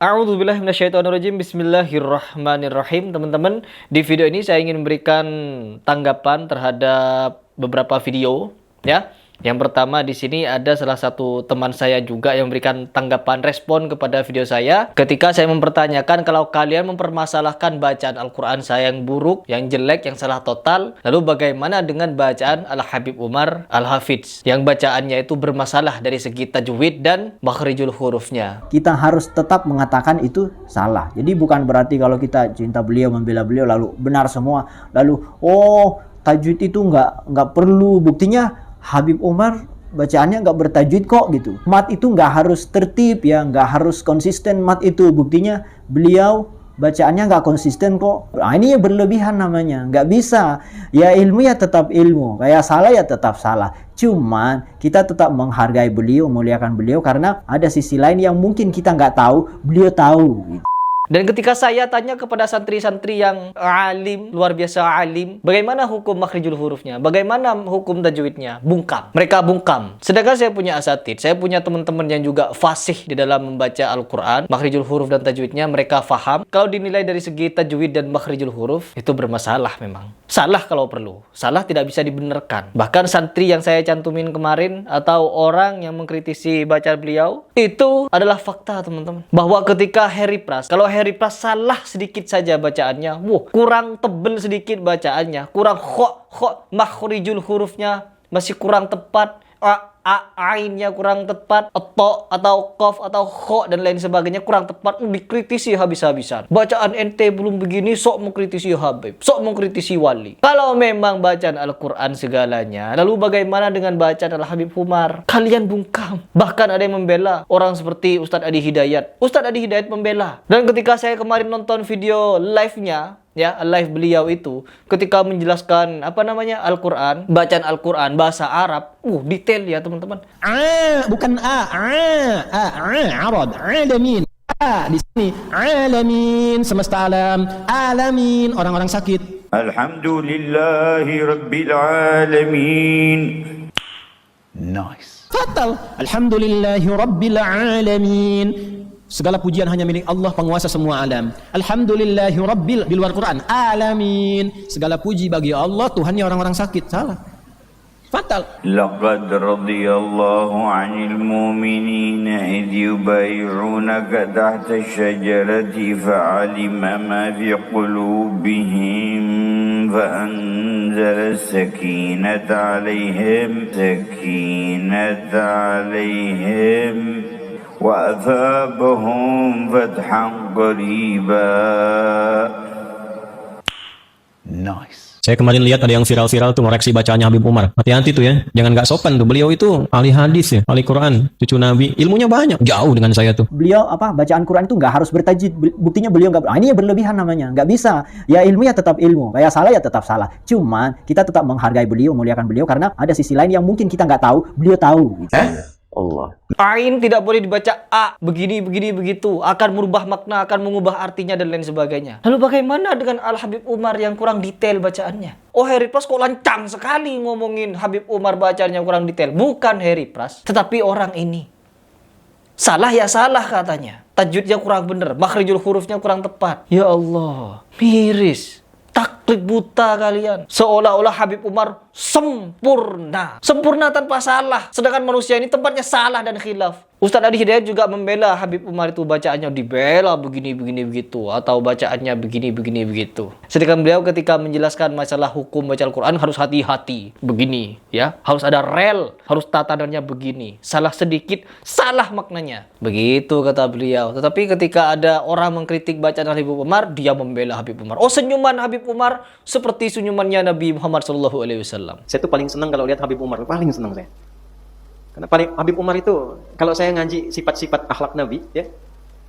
A'udzubillahi minasyaitonirrajim. Bismillahirrahmanirrahim. Teman-teman, di video ini saya ingin memberikan tanggapan terhadap beberapa video, ya. Yang pertama di sini ada salah satu teman saya juga yang memberikan tanggapan respon kepada video saya ketika saya mempertanyakan kalau kalian mempermasalahkan bacaan Al-Quran saya yang buruk, yang jelek, yang salah total, lalu bagaimana dengan bacaan Al-Habib Umar Al-Hafidz yang bacaannya itu bermasalah dari segi tajwid dan makhrijul hurufnya. Kita harus tetap mengatakan itu salah. Jadi bukan berarti kalau kita cinta beliau, membela beliau lalu benar semua, lalu tajwid itu nggak perlu. Buktinya Habib Umar bacaannya nggak bertajwid kok gitu. Mat itu nggak harus tertib ya, nggak harus konsisten mat itu. Buktinya beliau bacaannya nggak konsisten kok. Nah, ini ya berlebihan namanya. Nggak bisa. Ya ilmu ya tetap ilmu. Kayak salah ya tetap salah. Cuman kita tetap menghargai beliau, memuliakan beliau karena ada sisi lain yang mungkin kita nggak tahu, beliau tahu. Gitu. Dan ketika saya tanya kepada santri-santri yang alim, luar biasa alim, bagaimana hukum makhrijul hurufnya? Bagaimana hukum tajwidnya? Bungkam. Mereka bungkam. Sedangkan saya punya asatid, saya punya teman-teman yang juga fasih di dalam membaca Al-Quran, makhrijul huruf dan tajwidnya, mereka faham. Kalau dinilai dari segi tajwid dan makhrijul huruf, itu bermasalah memang. Salah kalau perlu. Salah tidak bisa dibenarkan. Bahkan santri yang saya cantumin kemarin, atau orang yang mengkritisi bacaan beliau, itu adalah fakta teman-teman. Bahwa ketika Harry Pras, kalau Harry Pras salah sedikit saja bacaannya, kurang tebel sedikit bacaannya, kurang makhrijul hurufnya masih kurang tepat, ainnya kurang tepat, atau qaf atau kho dan lain sebagainya kurang tepat, dikritisi habis-habisan. Bacaan ente belum begini, sok mengkritisi Habib, sok mengkritisi wali. Kalau memang bacaan Al-Quran segalanya, lalu bagaimana dengan bacaan Al-Habib Umar? Kalian bungkam. Bahkan ada yang membela orang seperti Ustadz Adi Hidayat. Ustadz Adi Hidayat membela. Dan ketika saya kemarin nonton video live-nya, ya, live beliau itu ketika menjelaskan Al-Quran, bacaan Al-Quran bahasa Arab, detail ya teman-teman. Bukan arad, alamin. Di sini alamin, semesta alam, alamin, orang-orang sakit. Alhamdulillahi rabbil alamin. Nice. Fatal. Alhamdulillahi rabbil alamin. Segala pujian hanya milik Allah, penguasa semua alam. Alhamdulillahi rabbil, di luar Quran, alamin. Segala puji bagi Allah, Tuhannya orang-orang sakit. Salah. Fatal. Laqad radiyallahu 'anil mu'minina idh yubay'unaka tahta asy-syajarati fa'alima ma fi qulubihim fa'anzala as-sakinata 'alaihim وأثابهم فتحا قريبا. Nice. Saya kemarin lihat ada yang viral-viral tuh ngoreksi bacaannya Habib Umar. Hati-hati tuh ya, jangan nggak sopan tuh. Beliau itu ahli hadis ya, ahli Quran, cucu Nabi, ilmunya banyak, jauh dengan saya tuh. Beliau bacaan Quran itu nggak harus bertajwid. Buktinya beliau nggak. Ini ya berlebihan namanya. Nggak bisa. Ya ilmu ya tetap ilmu. Kayak salah ya tetap salah. Cuman kita tetap menghargai beliau, memuliakan beliau karena ada sisi lain yang mungkin kita nggak tahu, beliau tahu. Gitu. Allah. Ain tidak boleh dibaca A, begini, begitu. Akan merubah makna, akan mengubah artinya, dan lain sebagainya. Lalu bagaimana dengan Al-Habib Umar yang kurang detail bacaannya? Harry Pras kok lancang sekali ngomongin Habib Umar bacaannya kurang detail. Bukan Harry Pras, tetapi orang ini. Salah ya salah katanya. Tajwidnya kurang benar, makhrijul hurufnya kurang tepat. Ya Allah, miris. Taklid buta kalian. Seolah-olah Habib Umar sempurna tanpa salah, sedangkan manusia ini tempatnya salah dan khilaf. Ustadz Adi Hidayat juga membela Habib Umar itu bacaannya dibela begini begitu, atau bacaannya begini begitu. Sedangkan beliau ketika menjelaskan masalah hukum baca Al-Quran harus hati-hati begini ya, harus ada rel, harus tatanannya begini, salah sedikit salah maknanya, begitu kata beliau. Tetapi ketika ada orang mengkritik bacaan Habib Umar, dia membela Habib Umar. Senyuman Habib Umar seperti senyumannya Nabi Muhammad SAW. Saya tuh paling senang kalau lihat Habib Umar, paling senang saya. Karena Habib Umar itu, kalau saya ngaji sifat-sifat akhlak Nabi, ya,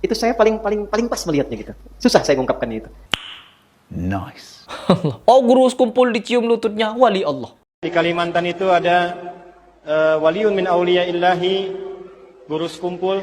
itu saya paling pas melihatnya gitu. Susah saya mengungkapkan itu. Nice. Guru kumpul dicium lututnya wali Allah. Di Kalimantan itu ada waliun min auliya illahi, guru kumpul.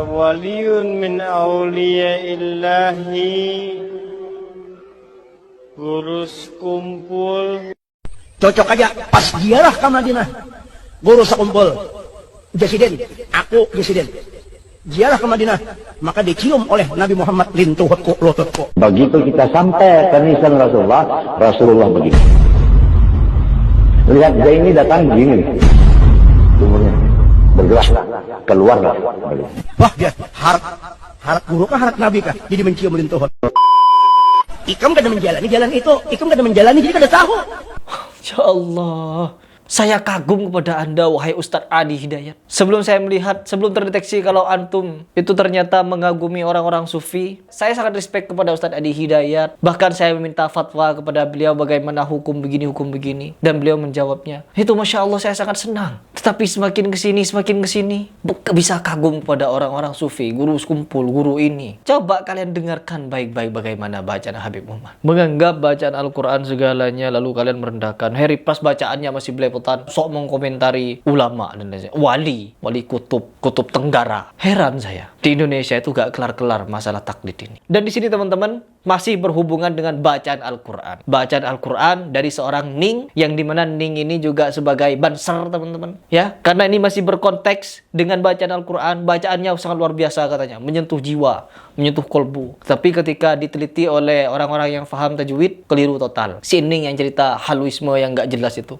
Waliun min auliya illahi, guru kumpul. Cocok aja pas ziarah ke Madinah. Guru sekumpul presiden, aku presiden. ziarah ke Madinah, maka dicium oleh Nabi Muhammad lintuh kok. Begitu kita sampai ke nisan Rasulullah, Rasulullah begini. Lihat dia ini datang begini. Umurnya bergerak, keluarlah. Wah, dia harap guru kah, harap Nabi kah? Jadi mencium lintuh. Ikam kada menjalani jalan itu, ikam kada menjalani jadi kada tahu. Ya Allah, saya kagum kepada Anda, wahai Ustadz Adi Hidayat. Sebelum saya melihat, sebelum terdeteksi kalau antum itu ternyata mengagumi orang-orang sufi, saya sangat respect kepada Ustadz Adi Hidayat. Bahkan saya meminta fatwa kepada beliau bagaimana hukum begini. Dan beliau menjawabnya. Itu Masya Allah, saya sangat senang. Tetapi semakin kesini, bisa kagum kepada orang-orang sufi, guru sekumpul, guru ini. Coba kalian dengarkan baik-baik bagaimana bacaan Habib Umar. Menganggap bacaan Al-Quran segalanya, lalu kalian merendahkan. Harry pas bacaannya masih belepotan, sok mengkomentari ulama dan lain-lain. Wali kutub Tenggara. Heran saya. Di Indonesia itu gak kelar-kelar masalah taklid ini. Dan di sini teman-teman, masih berhubungan dengan bacaan Al-Quran. Bacaan Al-Quran dari seorang Ning, yang dimana Ning ini juga sebagai banser teman-teman. Ya, karena ini masih berkonteks dengan bacaan Al-Quran. Bacaannya sangat luar biasa katanya. Menyentuh jiwa, menyentuh kolbu. Tapi ketika diteliti oleh orang-orang yang paham tajwid, keliru total. Si Ning yang cerita haluisme yang gak jelas itu.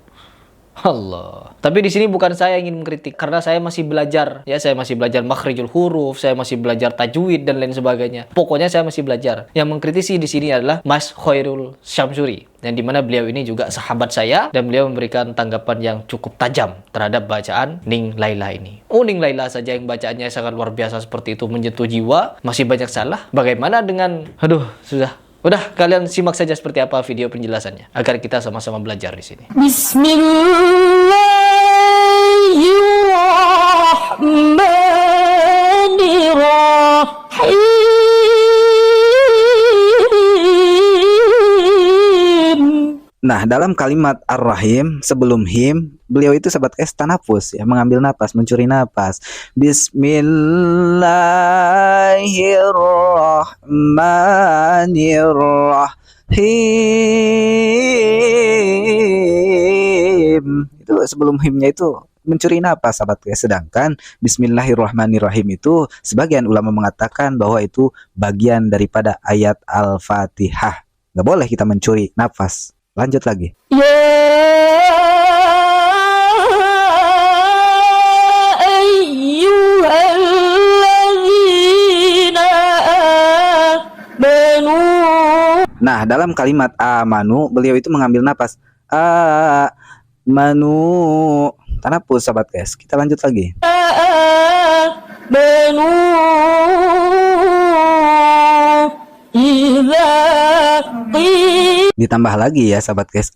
Allah. Tapi di sini bukan saya ingin mengkritik karena saya masih belajar. Ya, saya masih belajar makhrijul huruf, saya masih belajar tajwid dan lain sebagainya. Pokoknya saya masih belajar. Yang mengkritisi di sini adalah Mas Khairul Syamsuri, yang dimana beliau ini juga sahabat saya dan beliau memberikan tanggapan yang cukup tajam terhadap bacaan Ning Laila ini. Ning Laila saja yang bacaannya sangat luar biasa seperti itu, menyentuh jiwa, masih banyak salah. Bagaimana dengan Udah, kalian simak saja seperti apa video penjelasannya agar kita sama-sama belajar di sini. Bismillahirrahmanirrahim. Nah, dalam kalimat Ar-Rahim sebelum him, beliau itu sahabat guys tanafus ya, mengambil napas, mencuri napas. Bismillahirrahmanirrahim. Itu sebelum himnya itu mencuri napas sahabat guys. Sedangkan Bismillahirrahmanirrahim itu sebagian ulama mengatakan bahwa itu bagian daripada ayat Al-Fatihah. Nggak boleh kita mencuri nafas. Lanjut lagi. Nah, dalam kalimat amanu, beliau itu mengambil napas. Manu. Tanapus sahabat guys. Kita lanjut lagi. Ditambah lagi ya sahabat guys.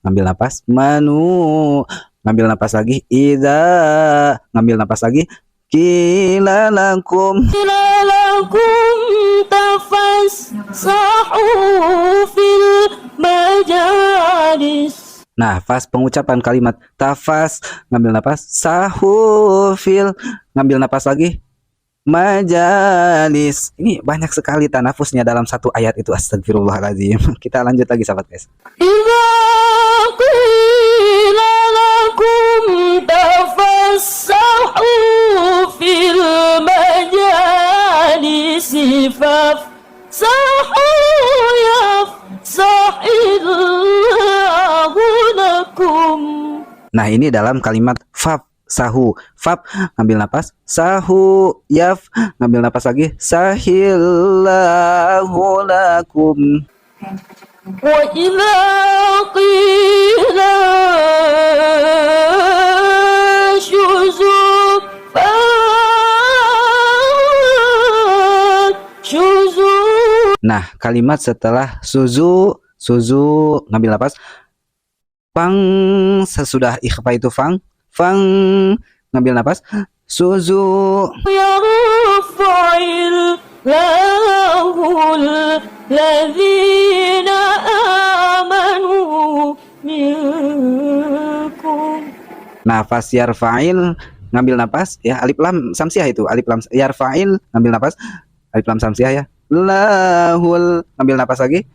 Ngambil napas. Manu. Ngambil napas lagi. Ngambil napas lagi. Kilalakum tafassahu fil majalis. Nah, pas pengucapan kalimat tafas, ngambil napas. Sahu fil, ngambil napas lagi. Majalis. Ini banyak sekali tanafusnya dalam satu ayat itu. Astagfirullahaladzim. Kita lanjut lagi sahabat guys. Fil majalis fafsahu yafsahillahu lakum. Nah, ini dalam kalimat faf sahu. Fab ngambil napas, sahu yaf ngambil napas lagi, sahillahu lakum. Wa idza qila syuzu Nah, kalimat setelah suzu ngambil napas. Fang, sesudah ikhfa itu fang ngambil napas. Suzu. Nafas yarfa'il ngambil napas ya, alif lam samsiah itu, alif lam yarfa'il ngambil napas, alif lam samsiah ya. Lahul ngambil napas lagi.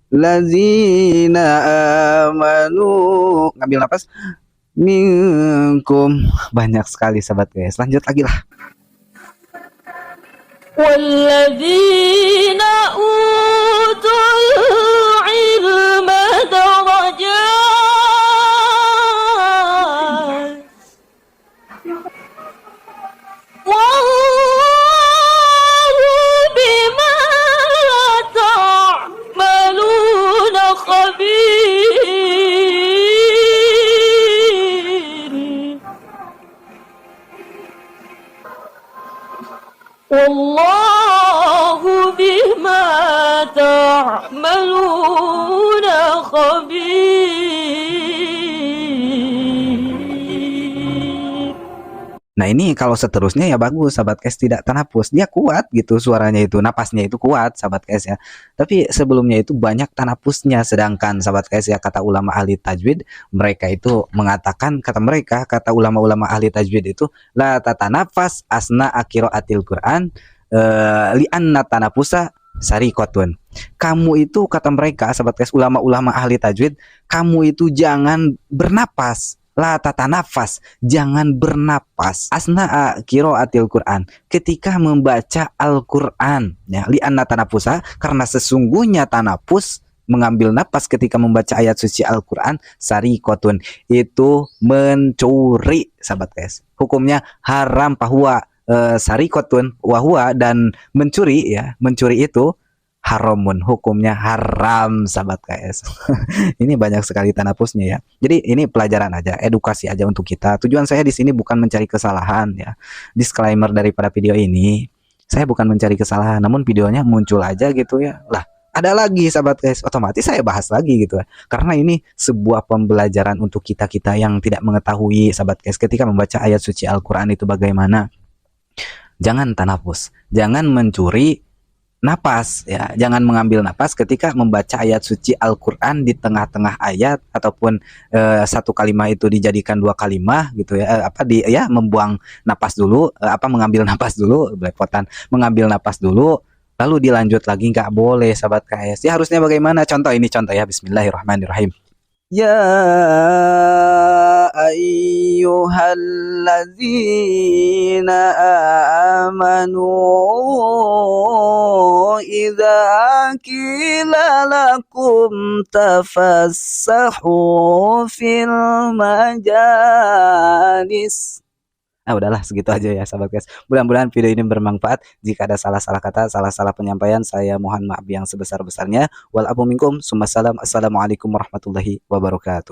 Lazina amanu ngambil napas. Minkum. Banyak sekali sahabat guys. Lanjut lagi lah. والذين أوتوا العلم درجات والله بما تعملون خبير والله بما تعملون خبير. Nah ini kalau seterusnya ya bagus sahabat guys, tidak tanapus, dia kuat gitu suaranya itu, napasnya itu kuat sahabat guys ya. Tapi sebelumnya itu banyak tanapusnya, sedangkan sahabat guys ya kata ulama ahli tajwid mereka itu mengatakan, kata ulama-ulama ahli tajwid itu la tatanafas asna qiraatil Quran li'anna tanafusa sariqatun. Kamu itu kata mereka sahabat guys ulama-ulama ahli tajwid, kamu itu jangan bernapas. La tatanafas, jangan bernapas. Asna qiraatil Quran, ketika membaca Al-Quran. Ya, li'anna tanafusa, karena sesungguhnya tanapus, mengambil napas ketika membaca ayat suci Al-Quran, sariqatun, itu mencuri sahabat guys. Hukumnya haram, bahwa sariqatun wahwa, dan mencuri ya, mencuri itu haramun, hukumnya haram sahabat KS. Ini banyak sekali tanapusnya ya. Jadi ini pelajaran aja, edukasi aja untuk kita. Tujuan saya di sini bukan mencari kesalahan ya. Disclaimer daripada video ini, saya bukan mencari kesalahan, namun videonya muncul aja gitu ya. Lah, ada lagi sahabat KS, otomatis saya bahas lagi gitu ya. Karena ini sebuah pembelajaran untuk kita-kita yang tidak mengetahui sahabat KS ketika membaca ayat suci Al-Quran itu bagaimana. Jangan tanapus, jangan mencuri napas ya, jangan mengambil napas ketika membaca ayat suci Al-Quran di tengah-tengah ayat, ataupun satu kalimat itu dijadikan dua kalimat gitu ya, membuang napas dulu, mengambil napas dulu, belepotan, mengambil napas dulu lalu dilanjut lagi, nggak boleh sahabat KS ya. Harusnya bagaimana? Contoh ya, bismillahirrahmanirrahim. Ya ayyuhalladzina amanu idza qila lakum tafassahu fil majalis. Udahlah segitu aja ya sahabat guys. Mudah-mudahan video ini bermanfaat. Jika ada salah-salah kata, salah-salah penyampaian, saya mohon maaf yang sebesar-besarnya. Wal afu minkum, summa salam. Assalamualaikum warahmatullahi wabarakatuh.